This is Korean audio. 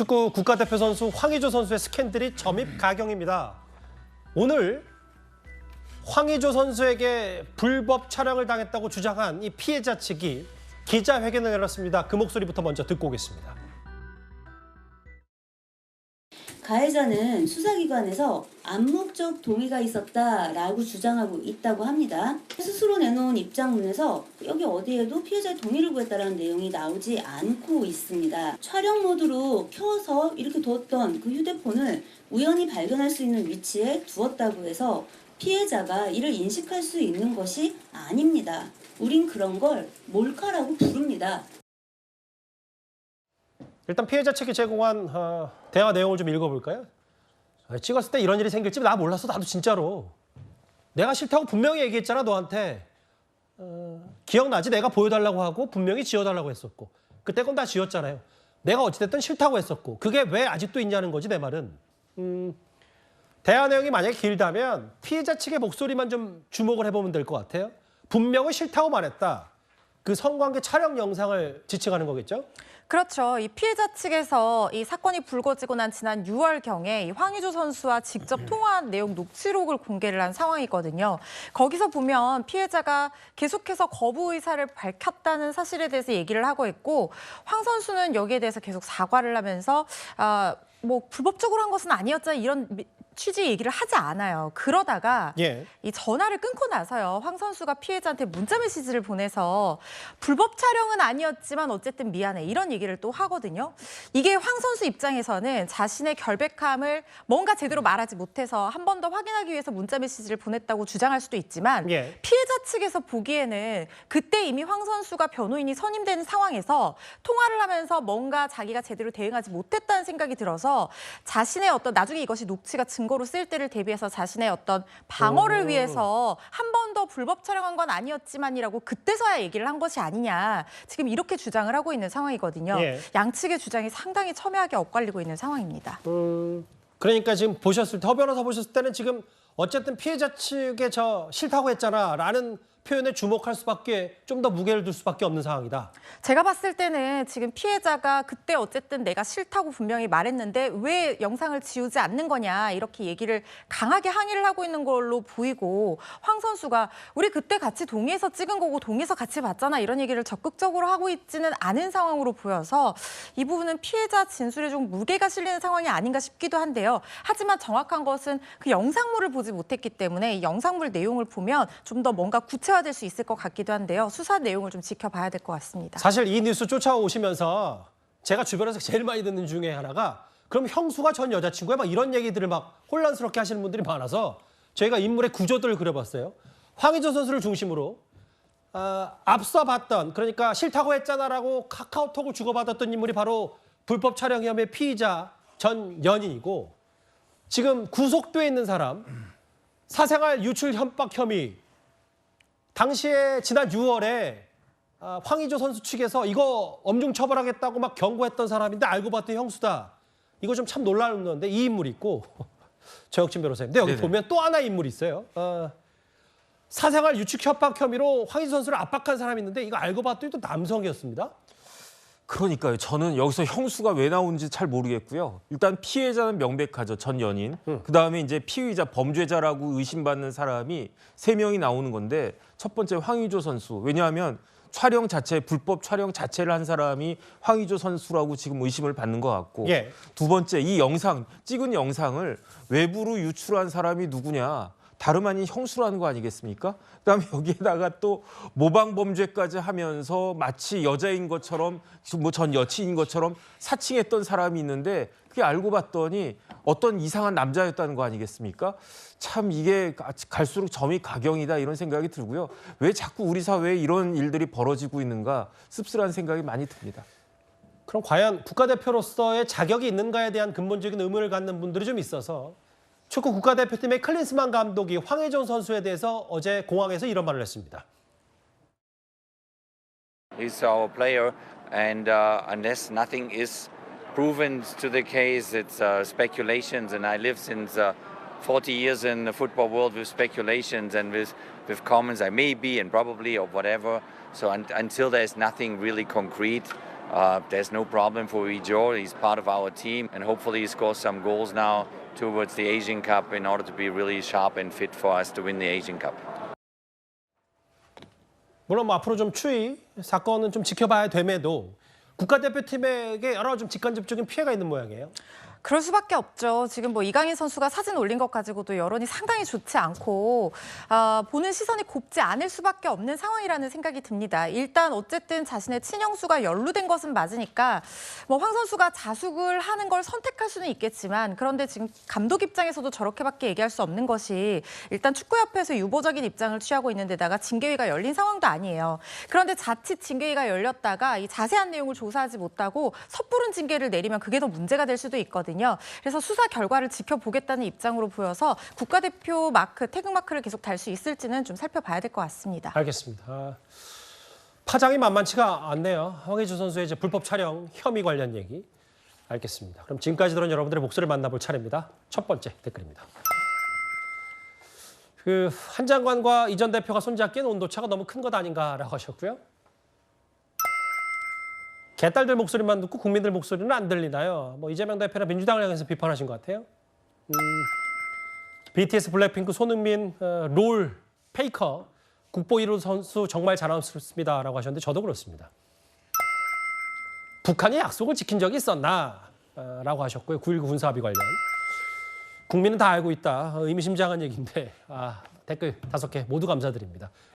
축구 국가대표 선수 황의조 선수의 스캔들이 점입 가경입니다. 오늘 황의조 선수에게 불법 촬영을 당했다고 주장한 이 피해자 측이 기자회견을 열었습니다. 그 목소리부터 먼저 듣고 오겠습니다. 가해자는 수사기관에서 암묵적 동의가 있었다라고 주장하고 있다고 합니다. 스스로 내놓은 입장문에서 여기 어디에도 피해자의 동의를 구했다라는 내용이 나오지 않고 있습니다. 촬영 모드로 켜서 이렇게 두었던 그 휴대폰을 우연히 발견할 수 있는 위치에 두었다고 해서 피해자가 이를 인식할 수 있는 것이 아닙니다. 우린 그런 걸 몰카라고 부릅니다. 일단 피해자 측이 제공한 대화 내용을 좀 읽어볼까요? 찍었을 때 이런 일이 생길지 나 몰랐어. 나도 진짜로. 내가 싫다고 분명히 얘기했잖아 너한테. 기억나지? 내가 보여달라고 하고 분명히 지워달라고 했었고. 그때 건 다 지웠잖아요. 내가 어찌됐든 싫다고 했었고. 그게 왜 아직도 있냐는 거지 내 말은. 대화 내용이 만약에 길다면 피해자 측의 목소리만 좀 주목을 해보면 될 것 같아요. 분명히 싫다고 말했다. 그 성관계 촬영 영상을 지칭하는 거겠죠? 그렇죠. 이 피해자 측에서 이 사건이 불거지고 난 지난 6월경에 이 황의조 선수와 직접 통화한 내용 녹취록을 공개를 한 상황이거든요. 거기서 보면 피해자가 계속해서 거부 의사를 밝혔다는 사실에 대해서 얘기를 하고 있고 황 선수는 여기에 대해서 계속 사과를 하면서 뭐 불법적으로 한 것은 아니었잖아 이런 취지 얘기를 하지 않아요. 그러다가 이 전화를 끊고 나서요. 황 선수가 피해자한테 문자 메시지를 보내서 불법 촬영은 아니었지만 어쨌든 미안해 이런 얘기를 또 하거든요. 이게 황 선수 입장에서는 자신의 결백함을 뭔가 제대로 말하지 못해서 한 번 더 확인하기 위해서 문자 메시지를 보냈다고 주장할 수도 있지만 피해자 측에서 보기에는 그때 이미 황 선수가 변호인이 선임되는 상황에서 통화를 하면서 뭔가 자기가 제대로 대응하지 못했다는 생각이 들어서 자신의 어떤 나중에 이것이 녹취가 증거로 쓸 때를 대비해서 자신의 어떤 방어를 위해서 한 번 더 불법 촬영한 건 아니었지만이라고 그때서야 얘기를 한 것이 아니냐. 지금 이렇게 주장을 하고 있는 상황이거든요. 양측의 주장이 상당히 첨예하게 엇갈리고 있는 상황입니다. 그러니까 지금 보셨을 때, 허 변호사 보셨을 때는 지금 어쨌든 피해자 측에 저 싫다고 했잖아 라는 표현에 주목할 수밖에 좀 더 무게를 둘 수밖에 없는 상황이다. 제가 봤을 때는 지금 피해자가 그때 어쨌든 내가 싫다고 분명히 말했는데 왜 영상을 지우지 않는 거냐 이렇게 얘기를 강하게 항의를 하고 있는 걸로 보이고 황 선수가 우리 그때 같이 동의해서 찍은 거고 동의해서 같이 봤잖아 이런 얘기를 적극적으로 하고 있지는 않은 상황으로 보여서 이 부분은 피해자 진술에 좀 무게가 실리는 상황이 아닌가 싶기도 한데요. 하지만 정확한 것은 그 영상물을 보지 못했기 때문에 이 영상물 내용을 보면 좀 더 뭔가 구체화될 수 있을 것 같기도 한데요. 수사 내용을 좀 지켜봐야 될 것 같습니다. 사실 이 뉴스 쫓아오시면서 제가 주변에서 제일 많이 듣는 중에 하나가 그럼 형수가 전 여자친구야? 막 이런 얘기들을 막 혼란스럽게 하시는 분들이 많아서 저희가 인물의 구조들을 그려봤어요. 황의조 선수를 중심으로 앞서 봤던 그러니까 싫다고 했잖아라고 카카오톡을 주고받았던 인물이 바로 불법 촬영 혐의 피의자 전 연인이고 지금 구속돼 있는 사람 사생활 유출 협박 혐의 당시에 지난 6월에 황의조 선수 측에서 이거 엄중 처벌하겠다고 막 경고했던 사람인데 알고 봤더니 형수다. 이거 좀 참 놀라운 건데 이 인물이 있고 정혁진 변호사님. 근데 여기 보면 또 하나 인물이 있어요. 사생활 유축 협박 혐의로 황의조 선수를 압박한 사람이 있는데 이거 알고 봤더니 또 남성이었습니다. 그러니까요. 저는 여기서 형수가 왜 나오는지 잘 모르겠고요. 일단 피해자는 명백하죠. 전 연인. 그다음에 이제 피의자 범죄자라고 의심받는 사람이 3명이 나오는 건데 첫 번째 황의조 선수. 왜냐하면 촬영 자체, 불법 촬영 자체를 한 사람이 황의조 선수라고 지금 의심을 받는 것 같고 두 번째 이 영상, 찍은 영상을 외부로 유출한 사람이 누구냐. 다름 아닌 형수라는 거 아니겠습니까? 그다음에 여기에다가 또 모방 범죄까지 하면서 마치 여자인 것처럼 뭐 전 여친인 것처럼 사칭했던 사람이 있는데 그게 알고 봤더니 어떤 이상한 남자였다는 거 아니겠습니까? 참 이게 갈수록 점이 가경이다 이런 생각이 들고요. 왜 자꾸 우리 사회에 이런 일들이 벌어지고 있는가 씁쓸한 생각이 많이 듭니다. 그럼 과연 국가대표로서의 자격이 있는가에 대한 근본적인 의문을 갖는 분들이 좀 있어서 축구 국가대표팀의 클린스만 감독이 황의조 선수에 대해서 어제 공항에서 이런 말을 했습니다. He's our player, and unless nothing is proven to the case, it's speculations. And I live since 40 years in the football world with speculations and with comments I maybe and probably or whatever. So until there's nothing really concrete, There's no problem for Wijor. He's part of our team, and hopefully he scores some goals now towards the Asian Cup in order to be really sharp and fit for us to win the Asian Cup. 물론 뭐 앞으로 좀 추이 사건은 좀 지켜봐야 됨에도 국가대표팀에게 여러 좀 직간접적인 피해가 있는 모양이에요. 그럴 수밖에 없죠. 지금 뭐 이강인 선수가 사진 올린 것 가지고도 여론이 상당히 좋지 않고 보는 시선이 곱지 않을 수밖에 없는 상황이라는 생각이 듭니다. 일단 어쨌든 자신의 친형수가 연루된 것은 맞으니까 뭐 황 선수가 자숙을 하는 걸 선택할 수는 있겠지만 그런데 지금 감독 입장에서도 저렇게밖에 얘기할 수 없는 것이 일단 축구협회에서 유보적인 입장을 취하고 있는 데다가 징계위가 열린 상황도 아니에요. 그런데 자칫 징계위가 열렸다가 이 자세한 내용을 조사하지 못하고 섣부른 징계를 내리면 그게 더 문제가 될 수도 있거든요. 그래서 수사 결과를 지켜보겠다는 입장으로 보여서 국가대표 마크, 태극마크를 계속 달 수 있을지는 좀 살펴봐야 될 것 같습니다. 알겠습니다. 파장이 만만치가 않네요. 황의조 선수의 이제 불법 촬영 혐의 관련 얘기. 알겠습니다. 그럼 지금까지 들은 여러분들의 목소리를 만나볼 차례입니다. 첫 번째 댓글입니다. 한 장관과 이 전 대표가 손잡기엔 온도차가 너무 큰 것 아닌가라고 하셨고요. 개딸들 목소리만 듣고 국민들 목소리는 안 들리나요? 뭐 이재명 대표나 민주당을 향해서 비판하신 것 같아요. BTS 블랙핑크 손흥민 롤 페이커 국보 1호 선수 정말 자랑스럽습니다라고 하셨는데 저도 그렇습니다. 북한이 약속을 지킨 적이 있었나? 라고 하셨고요. 9.19 군사합의 관련. 국민은 다 알고 있다. 의미심장한 얘기인데 댓글 5개 모두 감사드립니다.